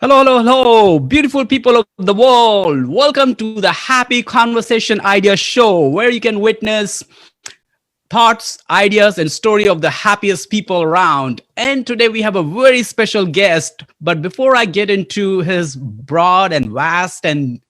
Hello, hello, hello, beautiful people of the world. Welcome to the Happy Conversation Idea Show, where you can witness thoughts, ideas, and story of the happiest people around. And today we have a very special guest. But before I get into his broad and vast and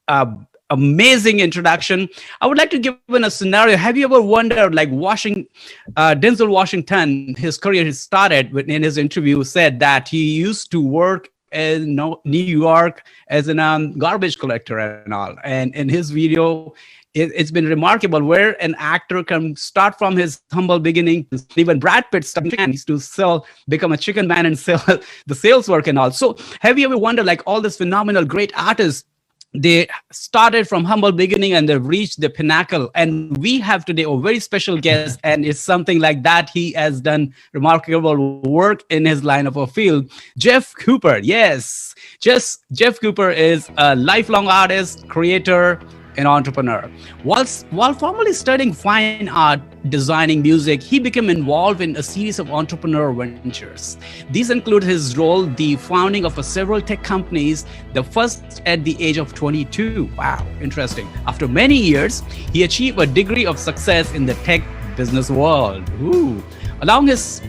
uh, amazing introduction, I would like to give in a scenario. Have you ever wondered, like Denzel Washington, his career he started in his interview said that he used to work in New York as a garbage collector and all. And in his video, it's been remarkable where an actor can start from his humble beginning. Even Brad Pitt used to become a chicken man and sell the sales work and all. So have you ever wondered, like all these phenomenal great artists, they started from humble beginning and they've reached the pinnacle. And we have today a very special guest, and it's something like that. He has done remarkable work in his line of a field. Jeff Cooper, yes. Jeff Cooper is a lifelong artist, creator, and entrepreneur. While formerly studying fine art, designing music, he became involved in a series of entrepreneurial ventures. These include his role, the founding of several tech companies, the first at the age of 22. Wow, interesting. After many years, he achieved a degree of success in the tech business world. Ooh. Along his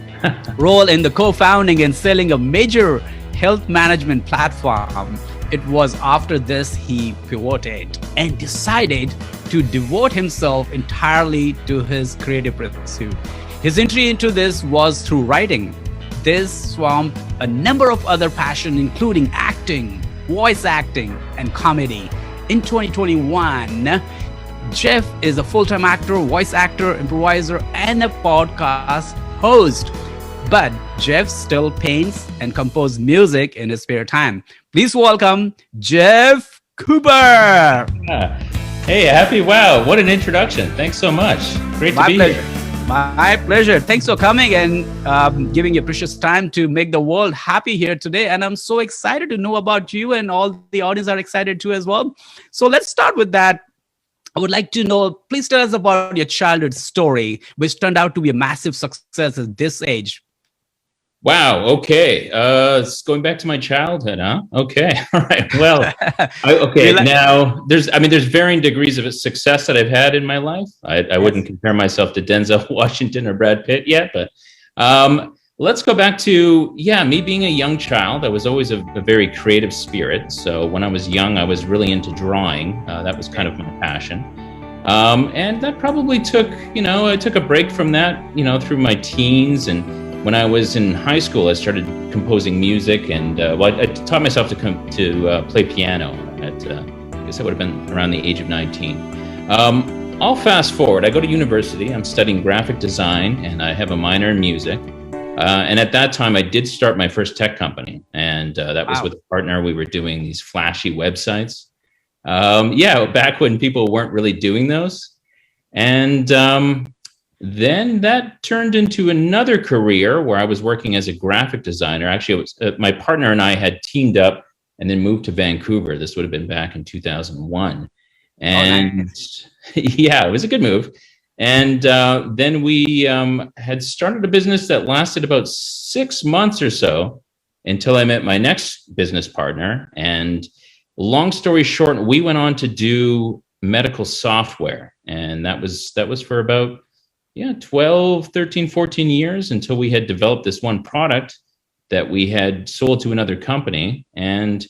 role in the co-founding and selling a major health management platform, it was after this he pivoted and decided to devote himself entirely to his creative pursuit. His entry into this was through writing. This swamped a number of other passions, including acting, voice acting, and comedy. In 2021, Jeff is a full-time actor, voice actor, improviser, and a podcast host. But Jeff still paints and composes music in his spare time. Please welcome Jeff Cooper. Hey, happy wow. What an introduction. Thanks so much. Great to be here. My pleasure. Thanks for coming and giving your precious time to make the world happy here today. And I'm so excited to know about you, and all the audience are excited too as well. So let's start with that. I would like to know, please tell us about your childhood story, which turned out to be a massive success at this age. Wow. Okay. It's going back to my childhood, huh? Okay. All right. Well, now there's varying degrees of success that I've had in my life. I wouldn't compare myself to Denzel Washington or Brad Pitt yet, but let's go back to, me being a young child. I was always a very creative spirit. So when I was young, I was really into drawing. That was kind of my passion. And that probably took, I took a break from that, through my teens. And when I was in high school, I started composing music, and I taught myself to play piano at, I guess I would have been around the age of 19. I'll fast forward. I go to university. I'm studying graphic design, and I have a minor in music. And at that time, I did start my first tech company, and that was with a partner. We were doing these flashy websites. Back when people weren't really doing those. And then that turned into another career where I was working as a graphic designer. Actually, it was my partner and I had teamed up and then moved to Vancouver. This would have been back in 2001. And nice. It was a good move. And then we had started a business that lasted about 6 months or so until I met my next business partner. And long story short, we went on to do medical software. And that was for about 12, 13, 14 years until we had developed this one product that we had sold to another company. And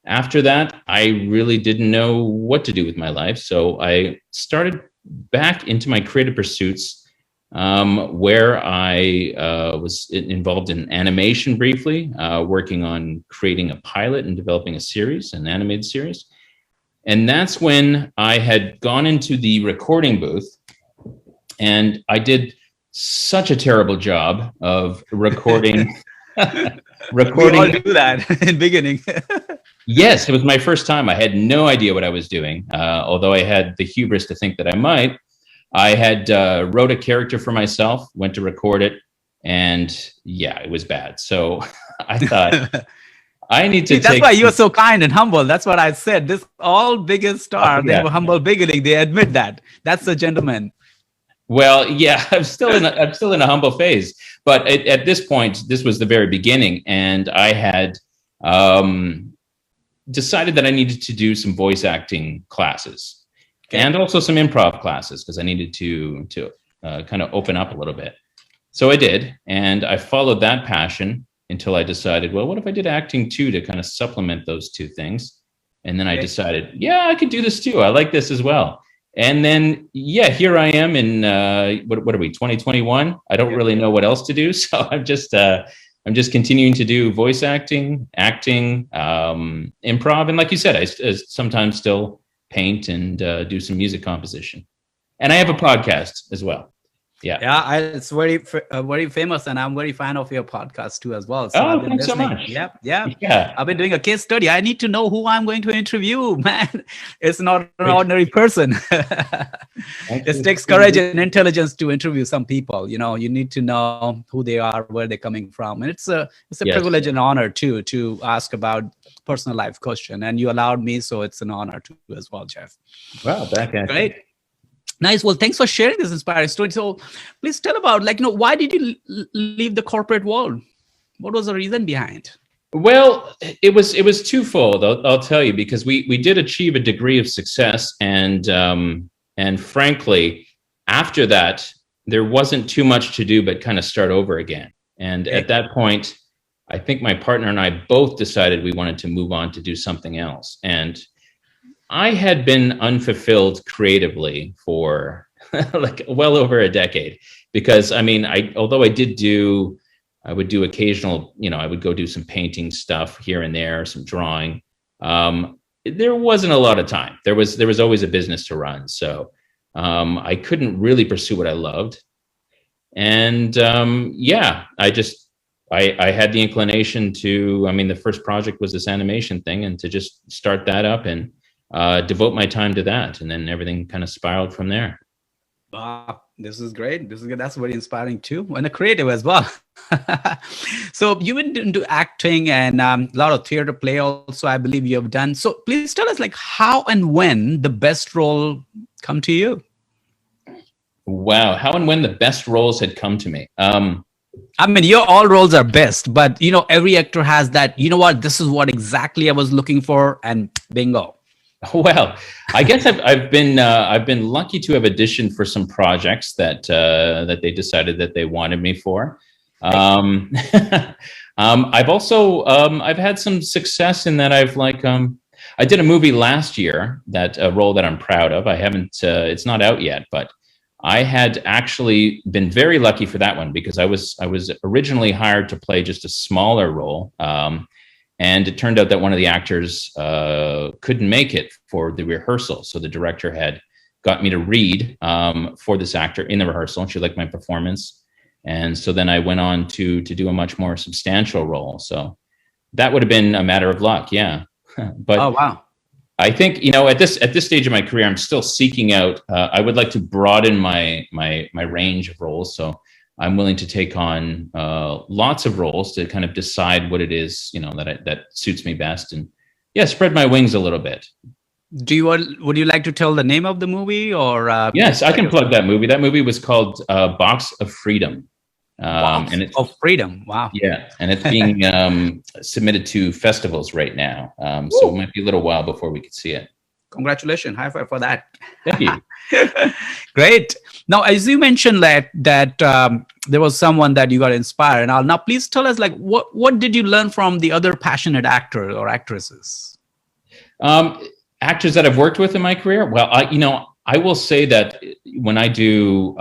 after that, I really didn't know what to do with my life. So I started back into my creative pursuits, where I was involved in animation briefly, working on creating a pilot and developing an animated series. And that's when I had gone into the recording booth. And I did such a terrible job of recording. We all do that in the beginning. Yes, it was my first time. I had no idea what I was doing, although I had the hubris to think that I might. I had wrote a character for myself, went to record it, and it was bad. So I thought, I need to That's why you're so kind and humble. That's what I said. This all biggest star, they have a humble beginning. They admit that. That's a gentleman. Well, I'm still in a humble phase, but at this point, this was the very beginning, and I had decided that I needed to do some voice acting classes and also some improv classes because I needed to kind of open up a little bit. So I did, and I followed that passion until I decided, well, what if I did acting too to kind of supplement those two things? And then I decided, yeah, I could do this too. I like this as well. And then, yeah, here I am in what are we, 2021? I don't really know what else to do, so I'm just continuing to do voice acting, improv, and like you said, I sometimes still paint and do some music composition. And I have a podcast as well. Yeah, it's very famous, and I'm very fan of your podcast too as well. So I've been thanks listening. So much. Yeah. I've been doing a case study. I need to know who I'm going to interview. Man, it's not an ordinary person. It takes courage and intelligence to interview some people. You know, you need to know who they are, where they're coming from, and it's a privilege and honor too to ask about personal life question. And you allowed me, so it's an honor too as well, Jeff. Wow, great. Nice. Well, thanks for sharing this inspiring story. So please tell about, why did you leave the corporate world? What was the reason behind? Well, it was twofold. I'll tell you, because we did achieve a degree of success. And frankly, after that, there wasn't too much to do but kind of start over again. And at that point, I think my partner and I both decided we wanted to move on to do something else. And I had been unfulfilled creatively for well over a decade, because although I would do occasional, I would go do some painting stuff here and there, some drawing. There wasn't a lot of time. There was always a business to run. So I couldn't really pursue what I loved. And I had the inclination to, the first project was this animation thing, and to just start that up and devote my time to that, and then everything kind of spiraled from there. Wow, this is great. This is good. That's very inspiring too, and a creative as well. So you went into acting and a lot of theater play also, I believe you have done. So please tell us, how and when the best role come to you? Wow, how and when the best roles had come to me. Your all roles are best, but every actor has that. You know what? This is what exactly I was looking for, and bingo. Well, I guess I've been lucky to have auditioned for some projects that they decided that they wanted me for. I've also I've had some success in that I did a movie last year, a role that I'm proud of. I haven't it's not out yet, but I had actually been very lucky for that one, because I was originally hired to play just a smaller role. And it turned out that one of the actors couldn't make it for the rehearsal. So the director had got me to read for this actor in the rehearsal, and she liked my performance. And so then I went on to do a much more substantial role. So that would have been a matter of luck. Yeah. But oh, wow. I think, at this stage of my career, I'm still seeking out, I would like to broaden my range of roles. So I'm willing to take on lots of roles to kind of decide what it is, that suits me best, and spread my wings a little bit. Would you like to tell the name of the movie, or? Yes, I can plug that movie. That movie was called Box of Freedom. Box of Freedom. Wow. Yeah, and it's being submitted to festivals right now. So it might be a little while before we could see it. Congratulations. High five for that. Thank you. Great. Now, as you mentioned that there was someone that you got inspired. Now please tell us, what did you learn from the other passionate actors or actresses? Actors that I've worked with in my career? Well, I will say that when I do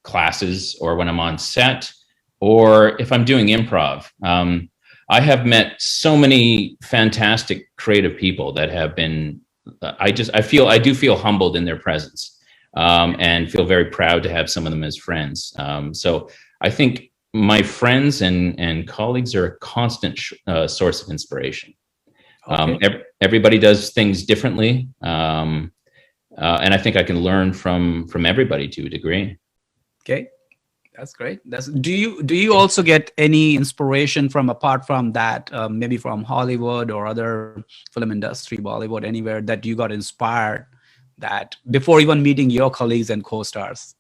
classes, or when I'm on set, or if I'm doing improv, I have met so many fantastic creative people that have been, I do feel humbled in their presence, and feel very proud to have some of them as friends. So I think my friends and colleagues are a constant source of inspiration. Okay. Everybody does things differently. And I think I can learn from everybody to a degree. Okay. That's great. Do you also get any inspiration apart from that, maybe from Hollywood or other film industry, Bollywood, anywhere that you got inspired that before even meeting your colleagues and co-stars?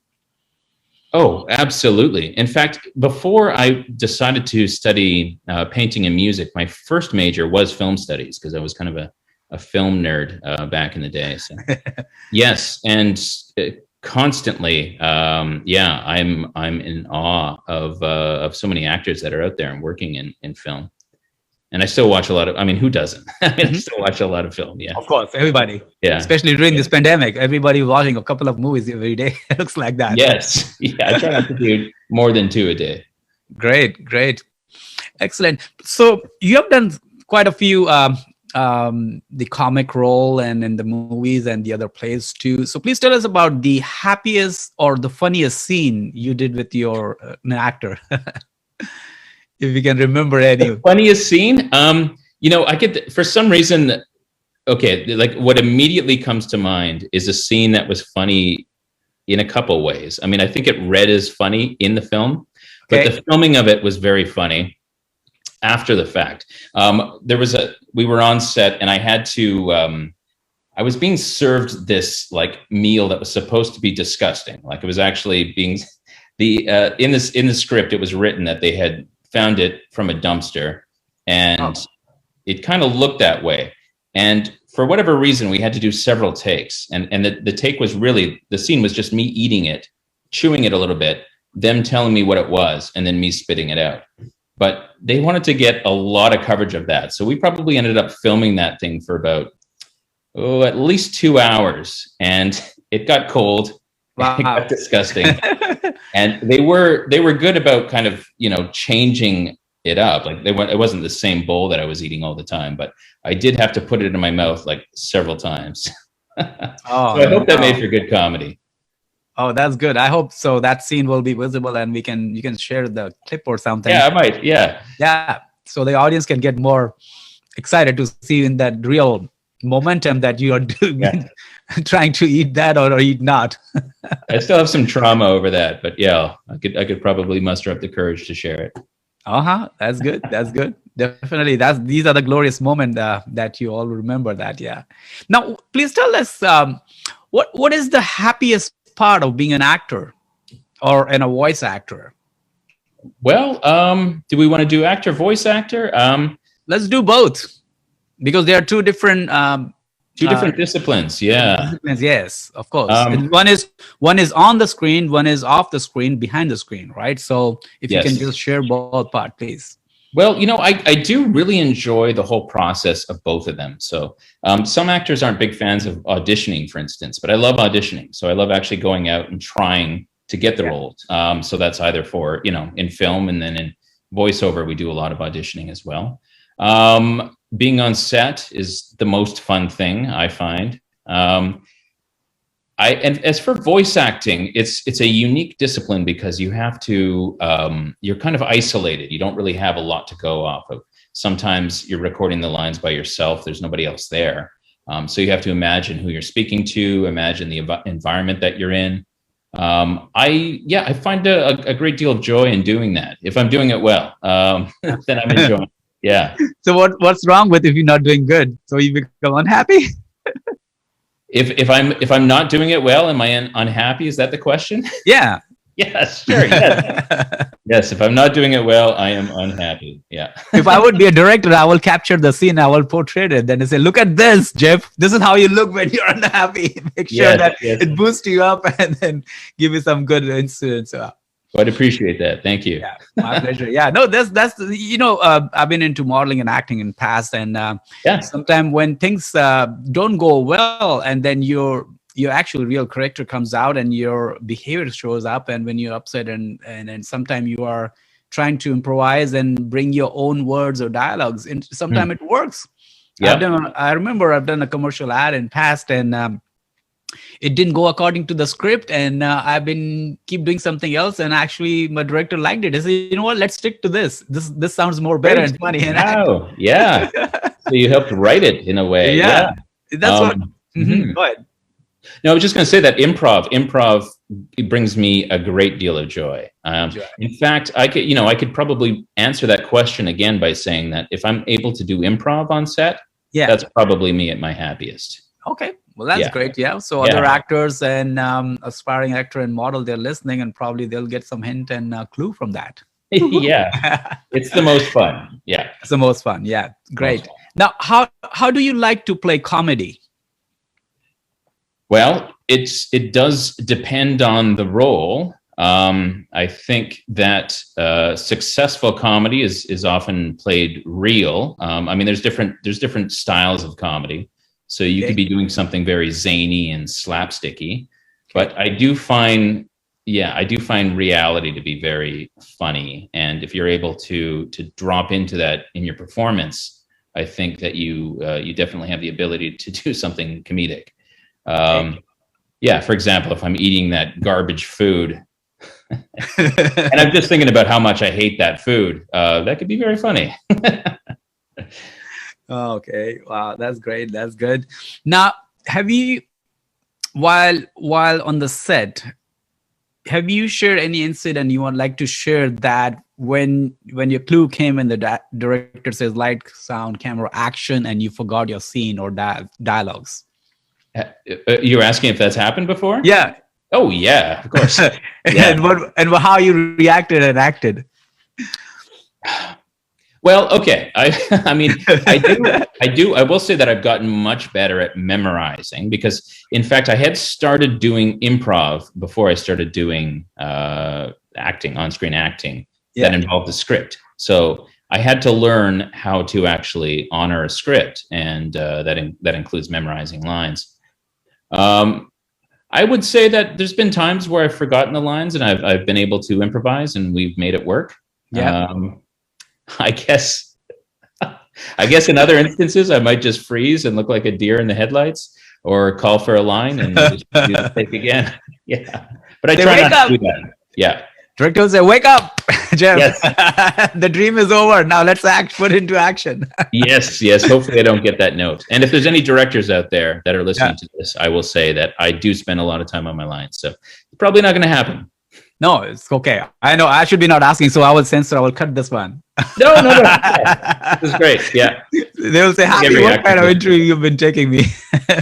Oh, absolutely. In fact, before I decided to study painting and music, my first major was film studies because I was kind of a film nerd back in the day. So yes, and constantly, yeah, I'm in awe of so many actors that are out there and working in film. And I still watch a lot of. I mean, who doesn't? I Mhm. still watch a lot of film. Yeah, Of course, everybody, yeah, especially during yeah. this pandemic, everybody watching a couple of movies every day. It looks like that. Yes, yeah. I try not to do more than two a day. Great, great. Excellent. So you have done quite a few the comic role and in the movies and the other plays too. So please tell us about the happiest or the funniest scene you did with your an actor, if you can remember any. The funniest scene? I get for some reason. Okay, like what immediately comes to mind is a scene that was funny in a couple ways. I mean, I think it read as funny in the film, but Okay. the filming of it was very funny after the fact. We were on set and I had to, I was being served this like meal that was supposed to be disgusting. Like it was actually being in the script, it was written that they had found it from a dumpster and Oh, it kind of looked that way. And for whatever reason, we had to do several takes. And the take was really, the scene was just me eating it, chewing it a little bit, them telling me what it was, and then me spitting it out. But they wanted to get a lot of coverage of that. So we probably ended up filming that thing for about, at least 2 hours. And it got cold. It got wow. disgusting. And they were good about kind of, changing it up. Like it wasn't the same bowl that I was eating all the time, but I did have to put it in my mouth like several times. So Oh I hope that made no. for good comedy. Oh, that's good. I hope so. That scene will be visible, and you can share the clip or something. Yeah, I might. Yeah. Yeah, so the audience can get more excited to see in that real momentum that you are doing, Yeah. trying to eat that or eat not. I still have some trauma over that, but yeah, I could probably muster up the courage to share it. Uh-huh. That's good. That's good. Definitely. These are the glorious moments that you all remember that. Yeah. Now, please tell us what is the happiest part of being an actor or a voice actor? Well, do we want to do actor, voice actor? Let's do both because there are two different Two different disciplines. Yeah. disciplines. Yes, of course. Um, One is on the screen, one is off the screen, behind the screen, right? So if you can yes. just share both part, please. Well, I do really enjoy the whole process of both of them. So some actors aren't big fans of auditioning, for instance, but I love auditioning. So I love actually going out and trying to get the Yeah. roles. So that's either for, in film and then in voiceover, we do a lot of auditioning as well. Being on set is the most fun thing I find. And as for voice acting, it's a unique discipline because you have to you're kind of isolated. You don't really have a lot to go off of. Sometimes you're recording the lines by yourself. There's nobody else there, so you have to imagine who you're speaking to, imagine the environment that you're in. I find a great deal of joy in doing that. If I'm doing it well, then I'm enjoying it. Yeah. So what's wrong with if you're not doing good? So you become unhappy? If I'm not doing it well, am I unhappy? Is that the question? Yeah. Yes, sure. Yes. Yes. If I'm not doing it well, I am unhappy. Yeah. If I would be a director, I will capture the scene, I will portray it. Then I say, look at this, Jeff. This is how you look when you're unhappy. Make sure Yes. that Yes. it boosts you up and then give you some good incidents. I'd appreciate that. Thank you. Yeah, my pleasure. Yeah, no, that's I've been into modeling and acting in past, and Yeah. sometimes when things don't go well, and then your actual real character comes out and your behavior shows up, and when you're upset and sometimes you are trying to improvise and bring your own words or dialogues, and sometimes it works. Yeah. I remember I've done a commercial ad in past, and it didn't go according to the script, and I've been keep doing something else, and actually my director liked it. I said, you know what, let's stick to this sounds more better and funny. And Wow. Yeah. So you helped write it in a way. yeah, that's what. Mhm. Go ahead. No, I was just going to say that improv, it brings me a great deal of joy. Joy. In fact, I could probably answer that question again by saying that if I'm able to do improv on set, Yeah. that's probably me at my happiest. Okay. Well, that's Yeah. great. Yeah. So Yeah. other actors and aspiring actor and model, they're listening, and probably they'll get some hint and clue from that. Yeah. It's the most fun. Yeah. It's the most fun. Yeah. Most Great. fun. Now, how do you like to play comedy? Well, it does depend on the role. I think that successful comedy is often played real. I mean, there's different styles of comedy. So you could be doing something very zany and slapsticky, but I do find reality to be very funny. And if you're able to drop into that in your performance, I think that you definitely have the ability to do something comedic. Yeah, for example, if I'm eating that garbage food and I'm just thinking about how much I hate that food, that could be very funny. Okay. Wow, that's great. That's good. Now, have you, while on the set, have you shared any incident you would like to share that when your clue came and the director says light, sound, camera, action, and you forgot your scene or dialogues? You're asking if that's happened before? Yeah. Oh yeah, of course. Yeah. and how you reacted and acted? Well, okay. I mean, I will say that I've gotten much better at memorizing because, in fact, I had started doing improv before I started doing acting, on-screen acting that involved the script. So I had to learn how to actually honor a script, and that includes memorizing lines. I would say that there's been times where I've forgotten the lines and I've been able to improvise and we've made it work. Yeah. I guess in other instances, I might just freeze and look like a deer in the headlights or call for a line and just do the take again. Yeah. But I try not to do that. Yeah. Director will say, wake up, Jeff. Yes. The dream is over. Now let's put into action. Yes. Hopefully I don't get that note. And if there's any directors out there that are listening to this, I will say that I do spend a lot of time on my lines. So it's probably not going to happen. No, it's okay. I know I should be not asking, so I will censor. I will cut this one. No. This is great. Yeah. They will say, Happy, what kind of interview you've been taking me?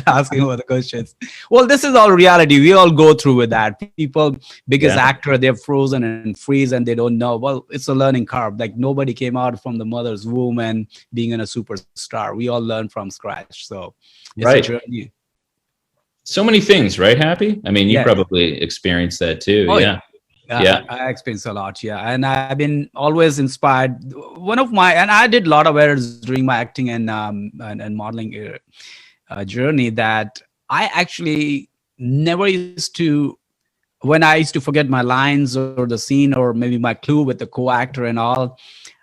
Asking all the questions. Well, this is all reality. We all go through with that. People, biggest actor, they're frozen and freeze and they don't know. Well, it's a learning curve. Like nobody came out from the mother's womb and being in a superstar. We all learn from scratch. So it's a journey. So many things, right, Happy? I mean, you probably experienced that too. Oh, yeah. I experienced a lot, and I've been always inspired. And I did a lot of errors during my acting and modeling journey that I actually never used to, when I used to forget my lines or the scene or maybe my clue with the co-actor and all,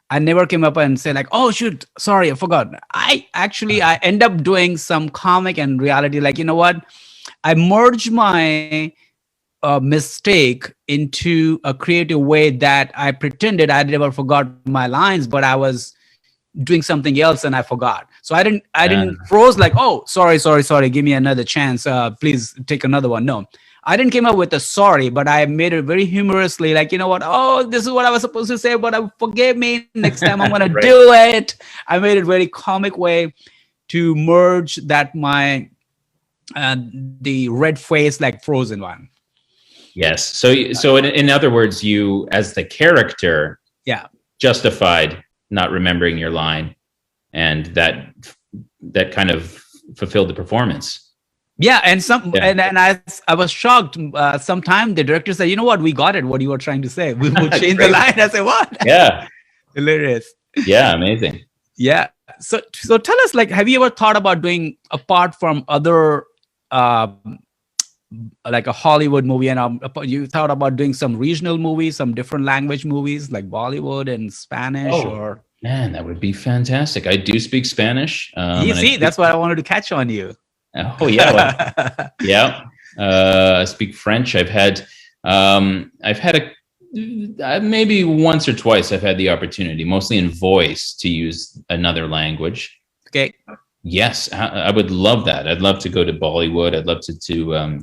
I never came up and said like, oh shoot, sorry, I forgot. I end up doing some comic and reality, like, you know what? I merged my mistake into a creative way that I pretended I never forgot my lines, but I was doing something else and I forgot. So I didn't froze like, oh, sorry, give me another chance. Please take another one. No, I didn't come up with a sorry, but I made it very humorously, like, you know what? Oh, this is what I was supposed to say, but forgive me. Next time I'm going to do it. I made it very comic way to merge that the red face, like frozen one. Yes. So in other words, you, as the character, justified not remembering your line, and that kind of fulfilled the performance. Yeah, and I was shocked. Sometime the director said, "You know what? We got it. What you were trying to say. We will change the line." I said, "What?" Yeah. Hilarious. Yeah, amazing. Yeah. So tell us, like, have you ever thought about doing, apart from other like a Hollywood movie, and you thought about doing some regional movies, some different language movies like Bollywood and Spanish? Or man, that would be fantastic. I do speak Spanish. That's what I wanted to catch on you. Oh yeah, I speak French. I've had maybe once or twice I've had the opportunity, mostly in voice, to use another language. Okay. Yes, I would love that. I'd love to go to Bollywood. I'd love to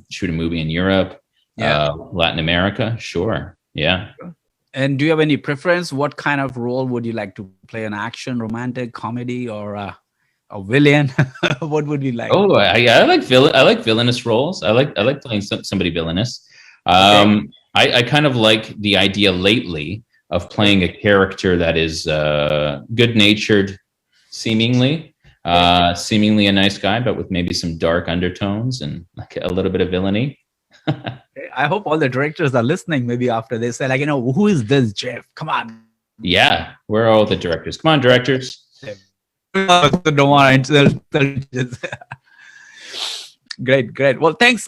shoot a movie in Europe, Latin America. Sure. Yeah. And do you have any preference? What kind of role would you like to play? An action, romantic, comedy, or A villain? What would you like? Oh, I like villainous roles. I like playing somebody villainous. Okay. I kind of like the idea lately of playing a character that is good natured, seemingly seemingly a nice guy, but with maybe some dark undertones and like a little bit of villainy. I hope all the directors are listening. Maybe after they say, like, who is this Jeff? Come on. Yeah, where are all the directors? Come on, directors. Don't want to Great, great. Well, thanks.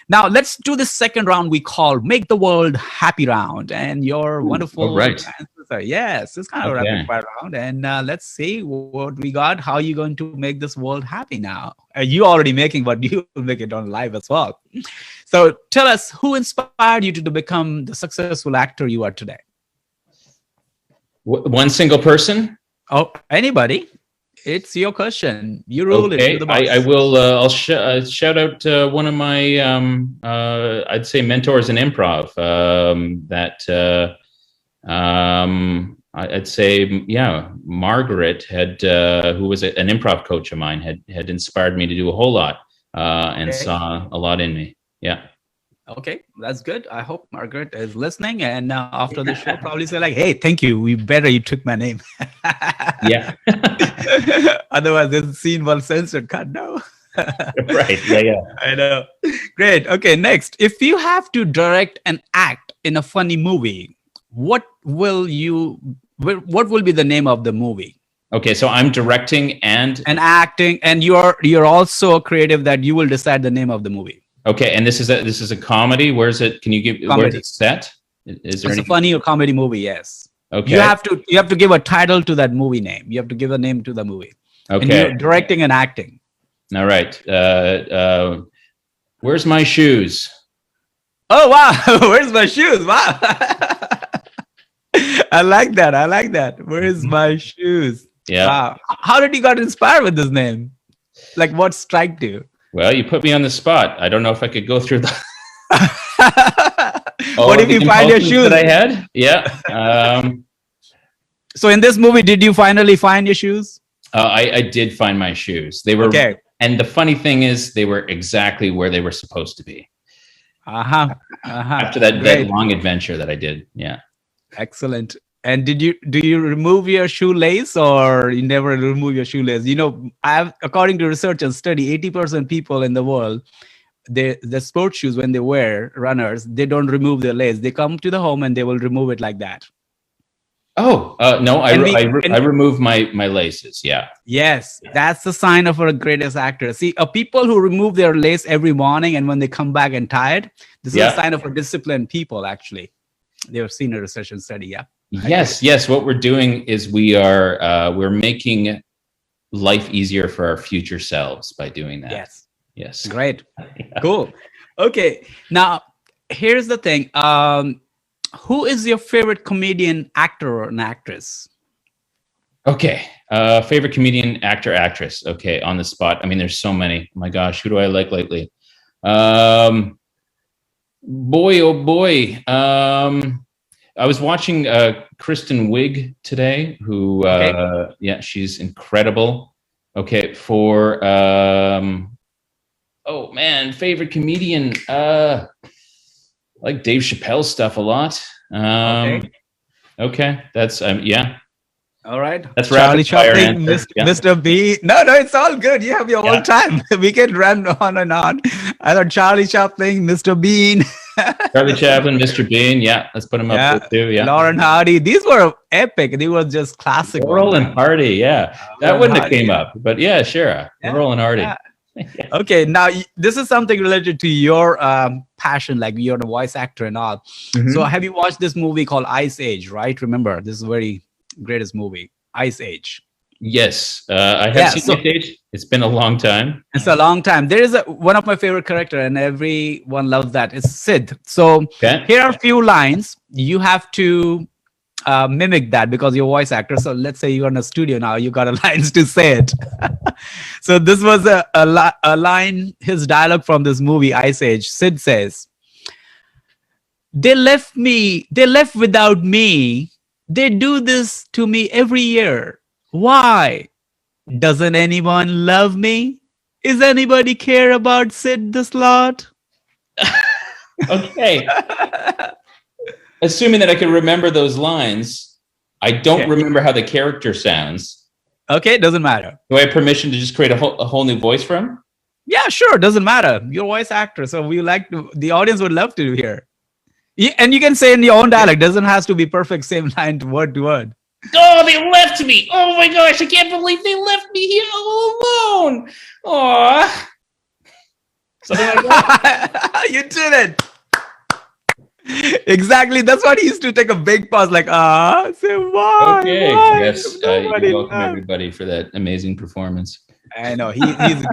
Now let's do the second round we call Make the World Happy round. And your wonderful all right. answers are yes, it's kind of a Okay. rapid fire round. And let's see what we got. How are you going to make this world happy now? You already making, but you will make it on live as well. So tell us, who inspired you to become the successful actor you are today? One single person? Oh, anybody. It's your question. You rule it. Okay, You're the boss. I will. I'll shout out one of my, I'd say, mentors in improv. I'd say, yeah, Margaret had, who was an improv coach of mine, had inspired me to do a whole lot, and Okay. saw a lot in me. Yeah. Okay, that's good. I hope Margaret is listening, and after the show, probably say like, "Hey, thank you. You took my name." Yeah. Otherwise, this scene was censored. Cut. No. Right. Yeah. I know. Great. Okay. Next, if you have to direct and act in a funny movie, what will be the name of the movie? Okay, so I'm directing and acting, and you're also a creative that you will decide the name of the movie. okay, and this is a comedy. Where's it? Can you give? Comedy. Where's it set? Is there It's any? a funny or comedy movie. Yes. Okay. You have to give a title to that movie name. You have to give a name to the movie. And Okay. you're directing and acting. All right. Where's my shoes? Oh wow! Where's my shoes? Wow! I like that. Where's my shoes? Yeah. Wow! How did you got inspired with this name? Like, what struck you? Well, you put me on the spot. I don't know if I could go through the. What if you find your shoes? that I had? Yeah. So in this movie, did you finally find your shoes? I did find my shoes. They were Okay. And the funny thing is, they were exactly where they were supposed to be. After that long adventure that I did. Yeah. Excellent. And do you remove your shoelace, or you never remove your shoelace? According to research and study, 80% people in the world, the sports shoes, when they wear, runners, they don't remove their lace. They come to the home and they will remove it like that. Oh, no, I remove my laces. Yeah. Yes, that's the sign of a greatest actor. See, people who remove their lace every morning and when they come back and tired, this is a sign of a disciplined people, actually. They have seen a research and study, yeah. Yes. What we're doing is we're making life easier for our future selves by doing that. Yes. Great. Cool. Okay. Now, here's the thing. Who is your favorite comedian, actor, or an actress? Okay. Favorite comedian, actor, actress. Okay. On the spot. I mean, there's so many. Oh my gosh. Who do I like lately? Boy, oh boy. I was watching Kristen Wiig today, who, she's incredible. Okay. For, oh man, favorite comedian, like Dave Chappelle stuff a lot. Okay. That's, yeah. All right. That's Charlie rapid fire Chaplin, answer. Mr. B. No, it's all good. You have your own time. We can run on and on. I thought Charlie Chaplin, Mr. Bean. Charlie Chaplin, Mr. Bean. Yeah, let's put him up there too. Yeah. Lauren Hardy. These were epic. They were just classic. Laurel and Hardy. Yeah. That wouldn't have came up, but yeah, sure. Laurel and Hardy. Yeah. Okay, now this is something related to your passion, like you're the voice actor and all. So have you watched this movie called Ice Age, right? Remember, this is very greatest movie, Ice Age. Yes, I have seen Ice Age. It's been a long time. It's a long time. There is one of my favorite character, and everyone loves that. It's Sid. So here are a few lines. You have to mimic that because you're a voice actor. So let's say you're in a studio now. You got a lines to say it. So this was a line, his dialogue from this movie, Ice Age. Sid says, they left without me. They do this to me every year. Why? Doesn't anyone love me? Is anybody care about Sid the Slot? Okay. Assuming that I can remember those lines, I don't remember how the character sounds. Okay, doesn't matter. Do I have permission to just create a whole new voice for him? Yeah, sure, doesn't matter. You're a voice actor, so the audience would love to hear. And you can say in your own dialect. Doesn't have to be perfect, same line to word. Oh, they left me. Oh my gosh, I can't believe they left me here all alone. Aw. Something like that. You did it. Exactly. That's what he used to take a big pause, like, say why? Okay. Why? Yes. You're Nobody welcome, loved. everybody, for that amazing performance. I know he's a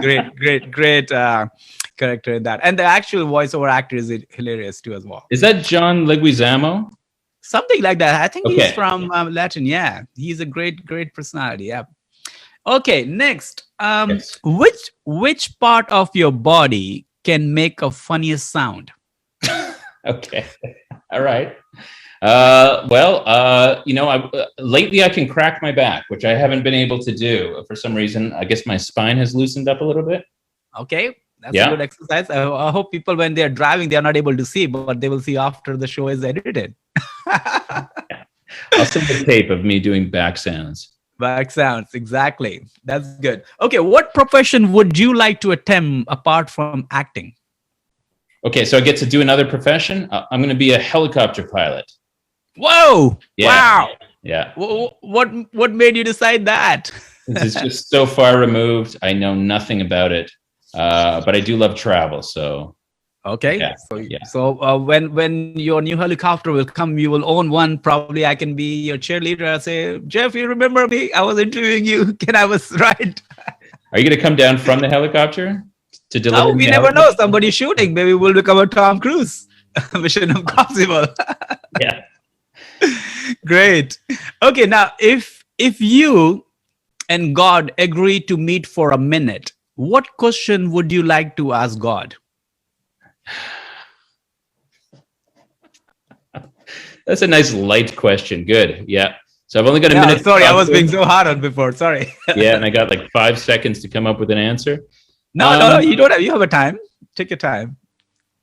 great character in that, and the actual voiceover actor is hilarious too as well. Is that John Leguizamo? Something like that. I think Okay. he's from Latin. Yeah, he's a great personality. Yeah. Okay. Next, Yes. which part of your body can make a funniest sound? Okay. All right. Lately I can crack my back, which I haven't been able to do for some reason. I guess my spine has loosened up a little bit. Okay. That's Yeah. a good exercise. I hope people, when they're driving, they're not able to see, but they will see after the show is edited. I'll send a tape of me doing back sounds. Back sounds. Exactly. That's good. Okay. What profession would you like to attempt apart from acting? Okay, so I get to do another profession. I'm going to be a helicopter pilot. Whoa. Yeah. Wow. Yeah. What made you decide that? It's just so far removed. I know nothing about it, but I do love travel. So Okay. Yeah, So, yeah. so when your new helicopter will come, you will own one. Probably I can be your cheerleader. I'll say, Jeff, you remember me? I was interviewing you. I was right. are you going to come down from the helicopter to deliver? No, we never know. Somebody's shooting. Maybe we'll become a Tom Cruise. Mission Impossible. Yeah. Great. Okay. Now, if you and God agree to meet for a minute, what question would you like to ask God? That's a nice light question. Good. Yeah. So I've only got a Yeah, minute. sorry, I was being so hard on before. Sorry. Yeah, and I got like 5 seconds to come up with an answer. No, you don't have. You have a time. Take your time.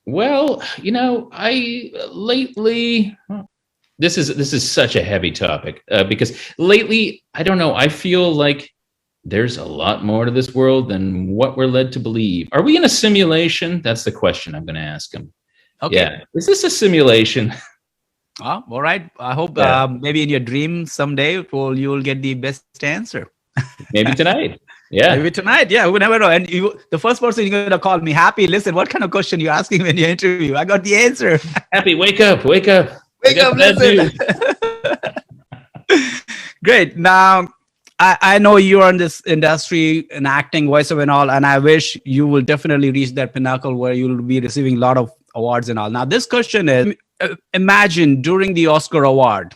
Well, I lately. This is such a heavy topic because lately, I don't know. I feel like there's a lot more to this world than what we're led to believe. Are we in a simulation? That's the question I'm going to ask him. Okay. Yeah. Is this a simulation? Oh, all right. I hope maybe in your dream someday you'll get the best answer. Maybe tonight. Yeah. Maybe tonight. Yeah, we never know. And the first person you're going to call me, Happy, listen, what kind of question you asking when you interview? I got the answer. Happy, wake up. Wake up, listen. Great. Now, I know you're in this industry in acting, voiceover and all, and I wish you will definitely reach that pinnacle where you'll be receiving a lot of awards and all. Now, this question is, imagine during the Oscar award,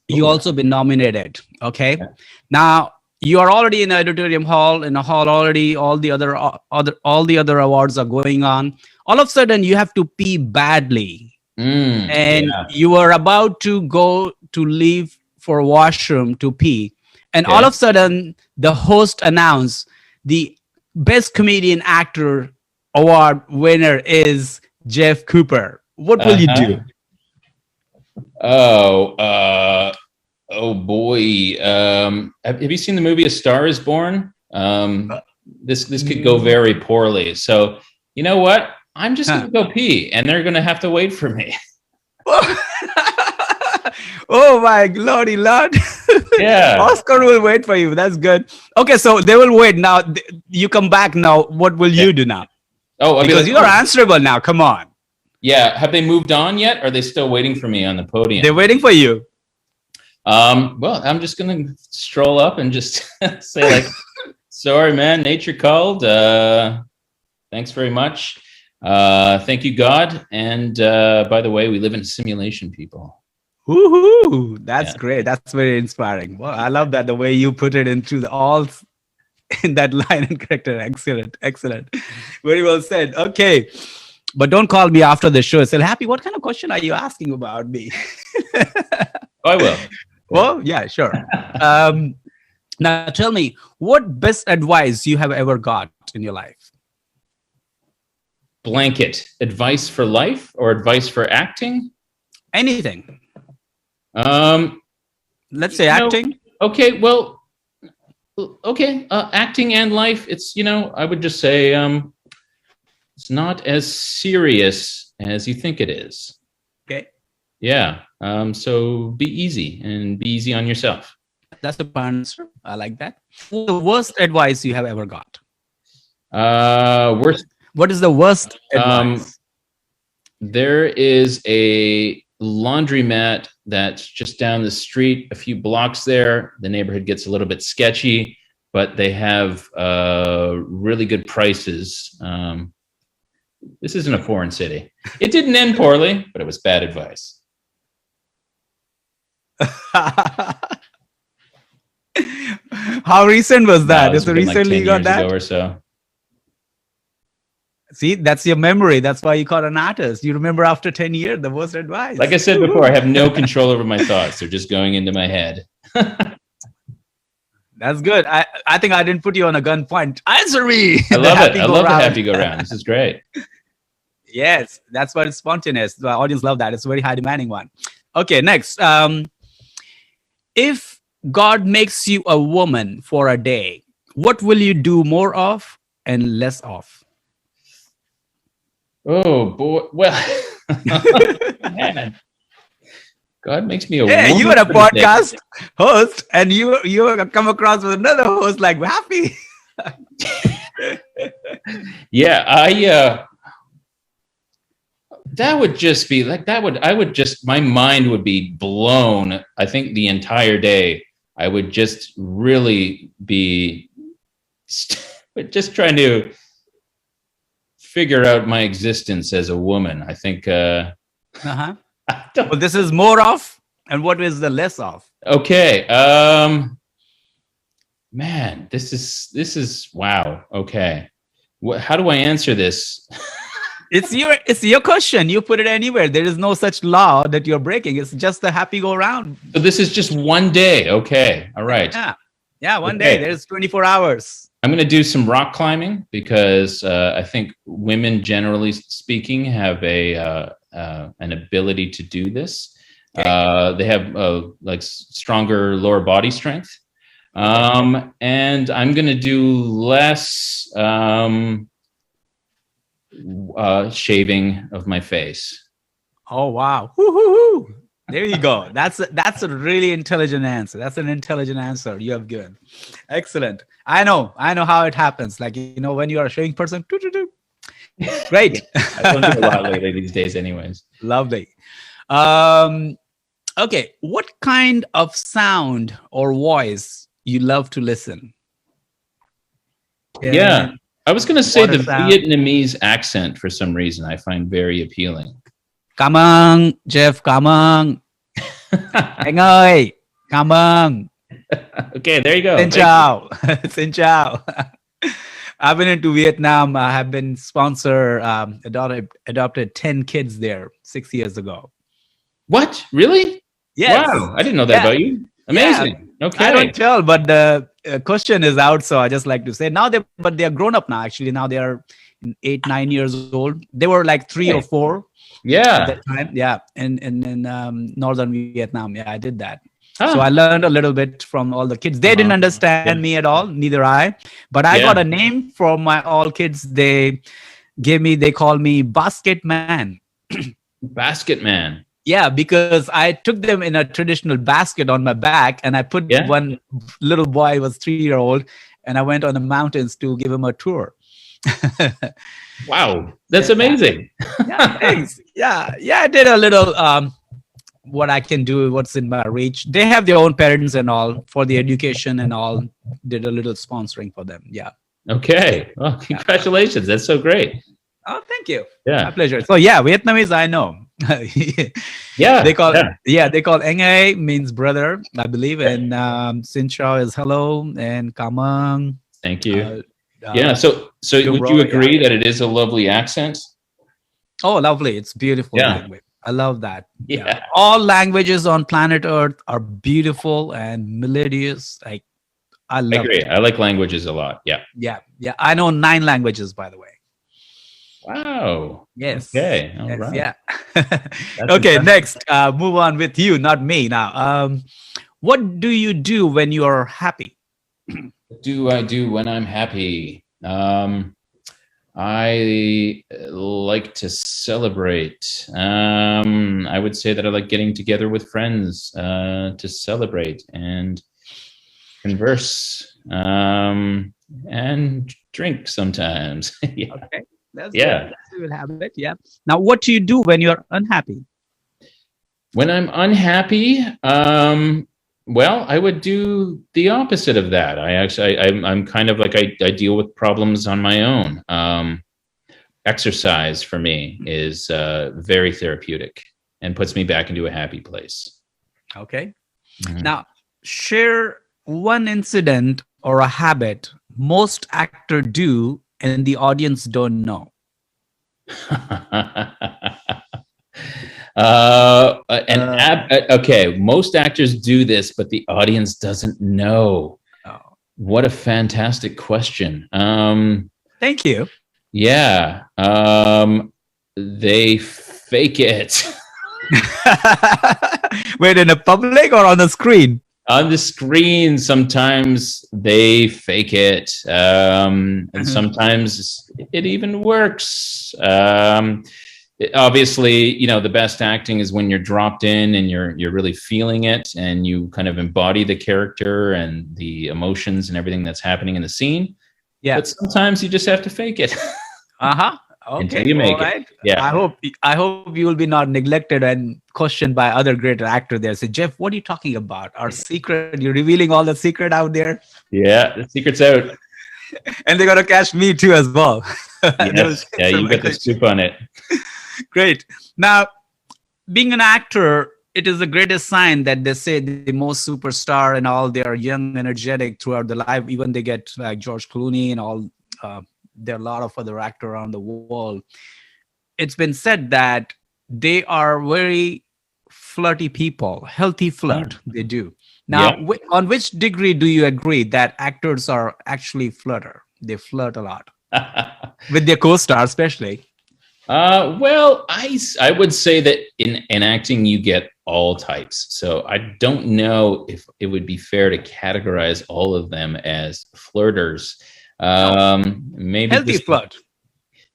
you also been nominated. Okay. Yeah. Now, you are already in the auditorium hall, in a hall already, all the other awards are going on. All of a sudden, you have to pee badly. And you are about to go to leave for washroom to pee. And all of a sudden, the host announced the best comedian actor award winner is Jeff Cooper. What will you do? Oh boy. Have you seen the movie A Star Is Born? This could go very poorly. So you know what? I'm just going to go pee, and they're going to have to wait for me. Oh my lordy lord. Yeah. Oscar will wait for you. That's good. Okay, so they will wait. Now you come back now. what will you do now? Oh, because you are answerable now. Come on. Yeah. Have they moved on yet? Or are they still waiting for me on the podium? They're waiting for you. Well, I'm just going to stroll up and just say like, sorry, man, nature called. Thanks very much. Thank you, God. And by the way, we live in a simulation, people. Woohoo! That's great. That's very inspiring. Well, I love that the way you put it into all in that line and character. Excellent. Very well said. Okay, but don't call me after the show. Say, Happy, what kind of question are you asking about me? I will. Well, yeah, sure. Now tell me, what best advice you have ever got in your life? Blanket. Advice for life or advice for acting? Anything. Um, Let's say you know, acting. okay, well, okay, acting and life, it's, I would just say it's not as serious as you think it is. Okay. Yeah. So be easy and be easy on yourself. That's the answer. I like that. What's the worst advice you have ever got? Worst. What is the worst advice? There is a laundromat that's just down the street, a few blocks there. The neighborhood gets a little bit sketchy, but they have really good prices. This isn't a foreign city. It didn't end poorly, but it was bad advice. How recent was that? It's Is it been like recently 10 you got years that? ago or so. See, that's your memory. That's why you caught an artist. You remember after 10 years, the worst advice. Like I said before, I have no control over my thoughts. They're just going into my head. That's good. I think I didn't put you on a gunpoint. Answer me. I love it. I love the happy go round. This is great. Yes, that's what it's spontaneous. The audience love that. It's a very high demanding one. Okay, next. If God makes you a woman for a day, what will you do more of and less of? Oh boy! Well, man, God makes me a woman. You are a podcast host, and you come across with another host like Happy. Yeah, that would just be like that. My mind would be blown. I think the entire day I would just really be just trying to figure out my existence as a woman. I think. Well, this is more of, and what is the less of? Okay. Man, this is wow. Okay. How do I answer this? It's your question. You put it anywhere. There is no such law that you're breaking. It's just a happy go round. So this is just one day. Okay. All right. Yeah. One day. There's 24 hours. I'm going to do some rock climbing because I think women, generally speaking, have an ability to do this. They have like stronger lower body strength, and I'm going to do less shaving of my face. Oh wow! Woo-hoo-hoo. There you go. That's a really intelligent answer. That's an intelligent answer you have given. Excellent. I know how it happens. Like, when you are a shaving person. Great. I don't do a lot lately these days, anyways. Lovely. Okay. What kind of sound or voice you love to listen? Yeah. I was going to say the Vietnamese accent for some reason I find very appealing. Cảm ơn, Jeff. Cảm ơn. Anh ơi, cảm ơn. Okay, there you go. Xin chào. Xin chào. I've been into Vietnam. I have been adopted 10 kids there 6 years ago. What? Really? Yes. Wow. I didn't know that about you. Amazing. Yeah. Okay. I don't tell, but the question is out, so I just like to say but they are grown up now. Actually, now they are 8, 9 years old. They were like 3 or 4. Yeah. At that time. Yeah. In northern Vietnam. Yeah, I did that. So I learned a little bit from all the kids. They didn't understand me at all, neither I. But I got a name for my all kids. They call me Basket Man. Basket Man. Yeah, because I took them in a traditional basket on my back, and I put one little boy, was 3-year-old, and I went on the mountains to give him a tour. Wow, that's amazing. Yeah, thanks. Yeah, I did a little what I can do, what's in my reach. They have their own parents and all for the education and all. Did a little sponsoring for them. Yeah. Okay. Well, congratulations. That's so great. Oh, thank you. Yeah. My pleasure. So yeah, Vietnamese I know. Yeah. They call Anh ơi means brother, I believe, and Xin chào is hello, and Cảm ơn. Thank you. Yeah. So would you agree that it is a lovely accent? Oh, lovely. It's beautiful language. I love that. Yeah. All languages on planet Earth are beautiful and melodious. Like I I love agree. it. I like languages a lot. Yeah. Yeah, yeah. I know 9 languages, by the way. Wow. Yes, Okay. All yes, right. yeah. That's Okay, impressive. next, move on with you, not me now. What do you do when you're happy? What do I do when I'm happy? I like to celebrate. I would say that I like getting together with friends to celebrate and converse and drink sometimes. Yeah. Okay, that's good. Yeah. That's a good habit. Yeah. Now, what do you do when you're unhappy? When I'm unhappy, well, I would do the opposite of that. I'm kind of like I deal with problems on my own. Exercise for me is very therapeutic and puts me back into a happy place. Okay. Mhm. Now, share one incident or a habit most actor do and the audience don't know. Okay, most actors do this, but the audience doesn't know. Oh, What a fantastic question. thank you. Yeah, they fake it. Wait, in a public or on the screen? On the screen. Sometimes they fake it, and sometimes it even works. Obviously, the best acting is when you're dropped in and you're really feeling it, and you kind of embody the character and the emotions and everything that's happening in the scene. Yeah. But sometimes you just have to fake it Uh-huh. until Okay. you All make it. right. Yeah. I hope you will be not neglected and questioned by other great actor there. Say, Jeff, what are you talking about? Our secret, you're revealing all the secret out there. Yeah, the secret's out. And they're gonna catch me too as well. They will Yes. Yeah, answer you my got the question. scoop on it. Great. Now, being an actor, it is the greatest sign that they say the most superstar and all, they are young, energetic throughout the life. Even they get like George Clooney and all. There are a lot of other actors around the world. It's been said that they are very flirty people, healthy flirt. They do. Now, Yeah. on which degree do you agree that actors are actually flirt? They flirt a lot with their co-star, especially. Well, I would say that in acting you get all types. So I don't know if it would be fair to categorize all of them as flirters. Maybe Healthy just flirt.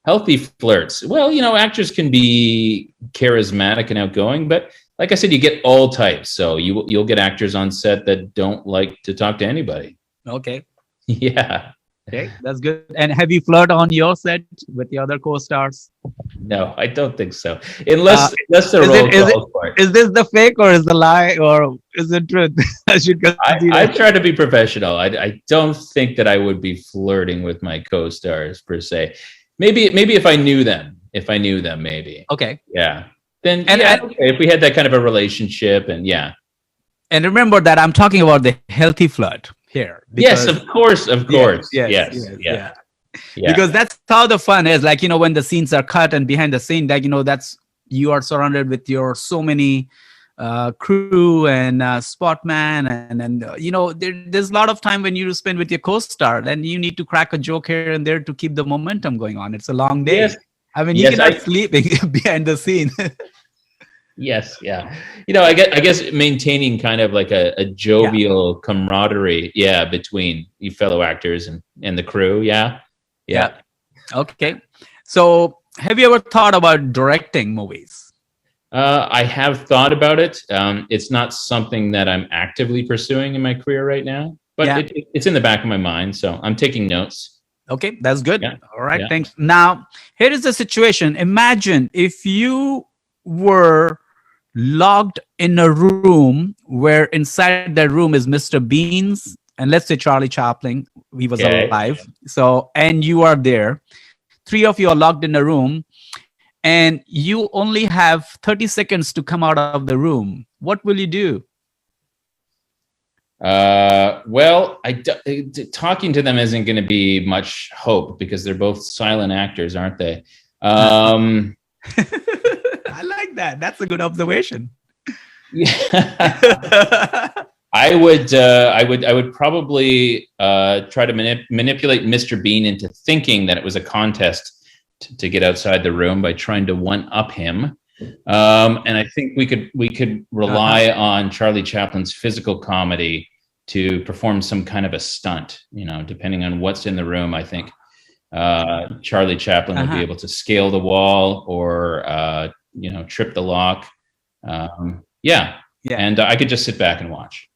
healthy flirts. Well, actors can be charismatic and outgoing, but like I said, you get all types. So you'll get actors on set that don't like to talk to anybody. Okay. Yeah. Okay, that's good. And have you flirt on your set with the other co-stars? No, I don't think so. Unless the Is role it is it calls for it. is this the fake or is the lie or is it truth? I should I consider. try to be professional. I don't think that I would be flirting with my co-stars per se. Maybe if I knew them. If I knew them, maybe. Okay. Yeah. Then And yeah, and, okay. If we had that kind of a relationship, and yeah. and remember that I'm talking about the healthy flirt here. Yes, of course, of course. Yes, Yeah. yeah. Because that's how the fun is. Like, when the scenes are cut and behind the scene, like, that's you are surrounded with your so many crew and spotman and there's a lot of time when you spend with your co-star, then you need to crack a joke here and there to keep the momentum going on. It's a long day. Yes. I mean, you Yes, cannot sleep behind the scene. Yes, yeah. I guess maintaining kind of like a jovial camaraderie, between you fellow actors and the crew, yeah. Okay. So have you ever thought about directing movies? I have thought about it. It's not something that I'm actively pursuing in my career right now, but it's in the back of my mind, so I'm taking notes. Okay, that's good. Yeah. All right, Yeah. thanks. Now, here is the situation. Imagine if you were locked in a room where inside that room is Mr. Beans and let's say Charlie Chaplin, he was Okay. alive. So, and you are there. 3 of you are locked in a room and you only have 30 seconds to come out of the room. What will you do? Well, talking to them isn't going to be much hope because they're both silent actors, aren't they? I like that. That's a good observation. Yeah. I would probably try to manipulate Mr. Bean into thinking that it was a contest to get outside the room by trying to one up him. And I think we could rely on Charlie Chaplin's physical comedy to perform some kind of a stunt, you know, depending on what's in the room. I think Charlie Chaplin would be able to scale the wall or, you know, trip the lock. Yeah. And I could just sit back and watch.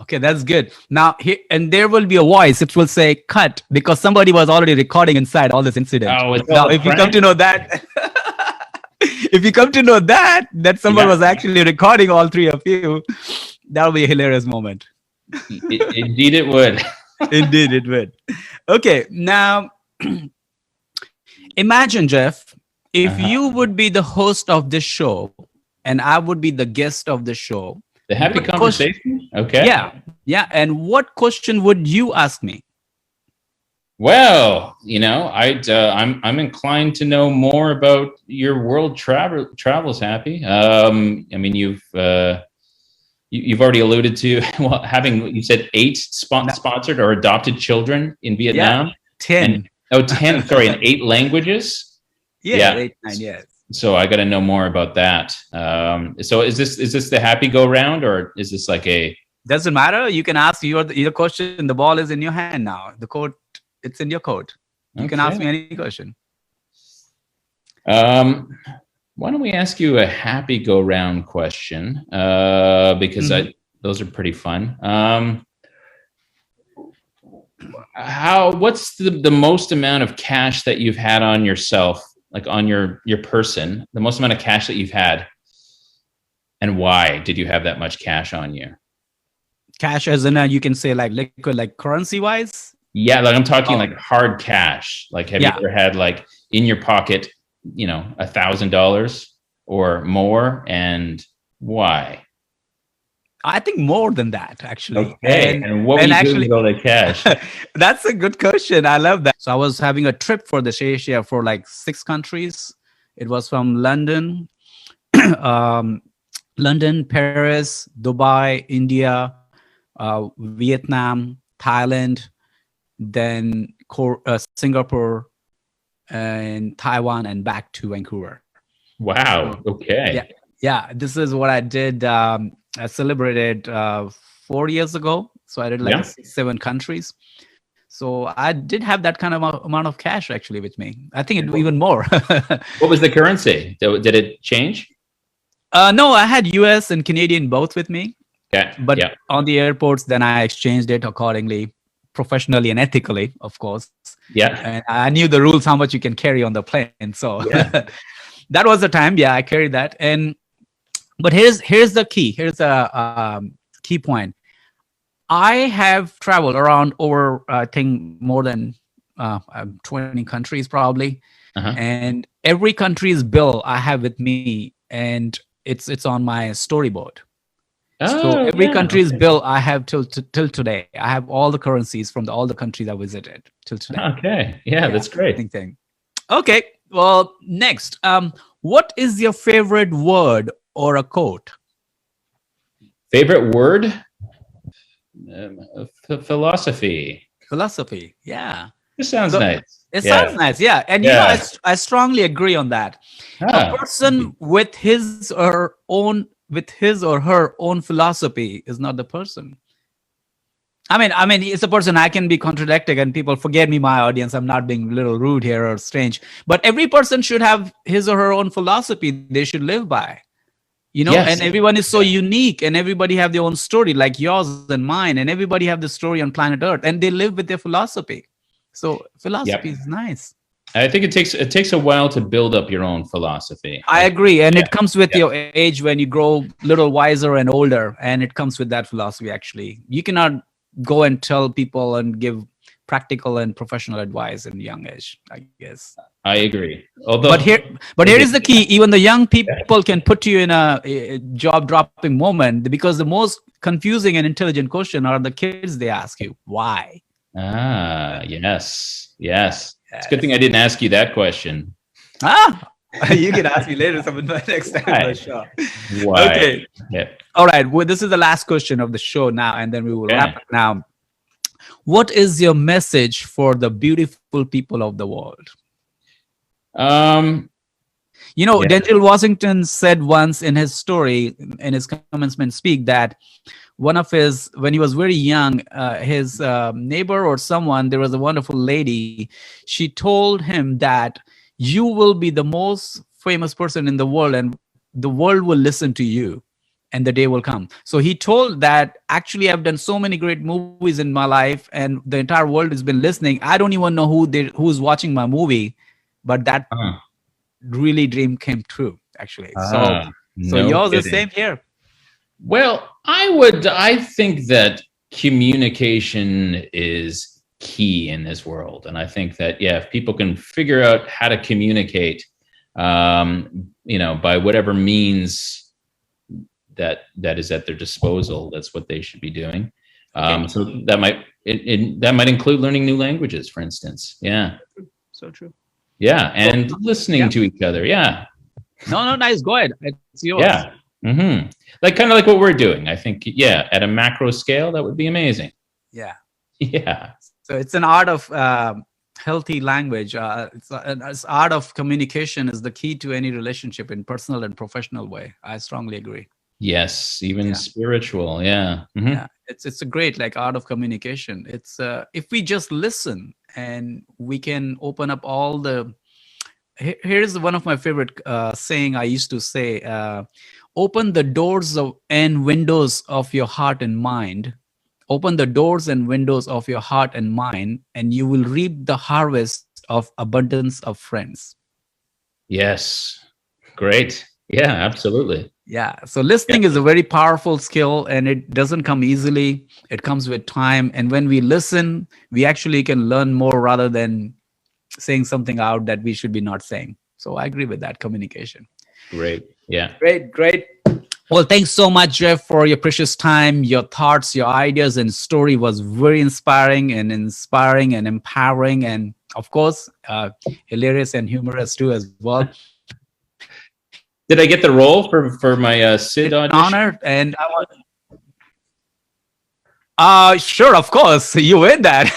Okay, that's good. Now, and there will be a voice. It will say cut because somebody was already recording inside all this incident. Oh, now, if you come to know that, if you come to know that someone was actually recording all three of you, that will be a hilarious moment. Indeed, it would. Indeed, it would. Okay, now imagine, Jeff, if you would be the host of this show and I would be the guest of the show. The happy conversation? Okay. Yeah. And what question would you ask me? Well, you know, I'm inclined to know more about your world travels, Happy. I mean, you've already alluded to having, you said 8 sponsored or adopted children in Vietnam. 10. 10. Sorry, in 8 languages. Yeah. 8, 9. Yes. So I got to know more about that. So is this the happy go round, or is this like a? Doesn't matter. You can ask your question. The ball is in your hand now. The court, it's in your court. You can ask me any question. Why don't we ask you a happy go round question? Because those are pretty fun. What's the most amount of cash that you've had on yourself? Like on your person, the most amount of cash that you've had, and why did you have that much cash on you? Cash as in you can say like liquid, like currency wise? Yeah, like I'm talking like hard cash. Like have you ever had like in your pocket, you know, $1,000 or more, and why? I think more than that, actually. Okay. And what were you doing with all that cash? That's a good question. I love that. So I was having a trip for this Asia for like 6 countries. It was from London, Paris, Dubai, India, Vietnam, Thailand, then Singapore, and Taiwan, and back to Vancouver. Wow. Okay. Yeah. This is what I did. I celebrated 4 years ago. So I did like 6-7 countries. So I did have that kind of amount of cash actually with me. I think it even more. What was the currency? Did it change? No, I had US and Canadian both with me. Yeah. But on the airports, then I exchanged it accordingly, professionally and ethically, of course. Yeah. And I knew the rules, how much you can carry on the plane. So that was the time. Yeah, I carried that. But here's the key. Here's a key point. I have traveled around over, I think, more than 20 countries probably. And every country's bill I have with me, and it's on my storyboard. So every country's bill I have till today. I have all the currencies from all the countries I visited till today. Okay. Yeah, that's great. Thing. Okay. Well, next, what is your favorite word or a quote? Favorite word? Philosophy. Philosophy. Yeah. This sounds nice. It sounds nice. Yeah. And you know, I strongly agree on that. A person with his or her own philosophy is not the person. I mean, it's a person. I can be contradicting, and people forget me, my audience. I'm not being a little rude here or strange, but every person should have his or her own philosophy they should live by. You know, and everyone is so unique, and everybody have their own story, like yours and mine, and everybody have the story on planet Earth, and they live with their philosophy. So philosophy is nice. I think it takes a while to build up your own philosophy. I agree, and it comes with your age when you grow a little wiser and older, and it comes with that philosophy. Actually, you cannot go and tell people and give practical and professional advice in young age, I guess. I agree. Although, but here is the key. Even the young people can put you in a job dropping moment, because the most confusing and intelligent question are the kids. They ask you why. Yes. It's a good thing I didn't ask you that question. You can ask me later, some next time. Right. Sure. Why? Okay. Yeah. All right. Well, this is the last question of the show now, and then we will wrap Okay. it now. What is your message for the beautiful people of the world? Um, Yeah. Denzel Washington said once in his story, in his commencement speak, that when he was very young, his neighbor or someone, there was a wonderful lady. She told him that you will be the most famous person in the world, and the world will listen to you, and the day will come. So he told that, actually, I've done so many great movies in my life, and the entire world has been listening. I don't even know who's watching my movie, but that uh, really dream came true, actually. So no yours is kidding. same here. Well, I think that communication is key in this world. And I think that, yeah, if people can figure out how to communicate, by whatever means that is at their disposal, that's what they should be doing. So that might include learning new languages, for instance. Yeah. So true. Yeah. And listening to each other. Yeah. No, nice. Go ahead. It's yours. Yeah. Mm-hmm. Kind of like what we're doing. I think, yeah, at a macro scale, that would be amazing. Yeah. Yeah. So it's an art of healthy language. It's art of communication is the key to any relationship in personal and professional way. I strongly agree. Yes, even spiritual. Yeah. Mm-hmm. Yeah. It's a great art of communication. It's if we just listen, and we can open up all the. Here's one of my favorite saying I used to say. Open the doors and windows of your heart and mind. Open the doors and windows of your heart and mind, and you will reap the harvest of abundance of friends. Yes. Great. Yeah, absolutely. Yeah. So listening is a very powerful skill, and it doesn't come easily. It comes with time. And when we listen, we actually can learn more rather than saying something out that we should be not saying. So I agree with that communication. Great. Yeah. Great. Well, thanks so much, Jeff, for your precious time. Your thoughts, your ideas, and story was very inspiring and empowering, and of course, hilarious and humorous too as well. Did I get the role for my Sid audition? Honor, and I want. Sure, of course, you win that.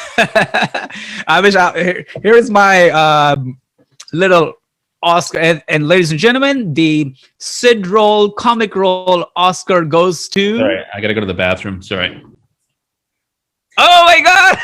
I wish. Here is my little Oscar, and ladies and gentlemen, the Sid role, comic role Oscar goes to. Sorry, I gotta go to the bathroom. Sorry. Oh my God!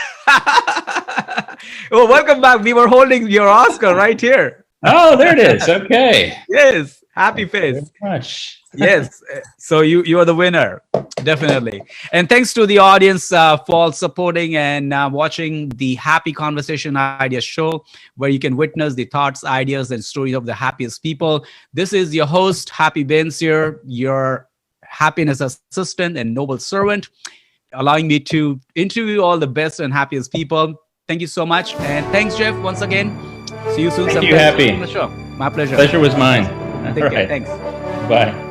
Well, welcome back. We were holding your Oscar right here. Oh, there it is. Okay. Yes, happy face. Thank you very much. Yes, so you are the winner, definitely. And thanks to the audience for supporting and watching the Happy Conversation Ideas show, where you can witness the thoughts, ideas, and stories of the happiest people. This is your host, Happy Bains here, your happiness assistant and noble servant, allowing me to interview all the best and happiest people. Thank you so much, and thanks, Jeff, once again. See you soon. Thank you, Happy. On the show. My pleasure. Pleasure was mine. Take care. Thanks. Bye.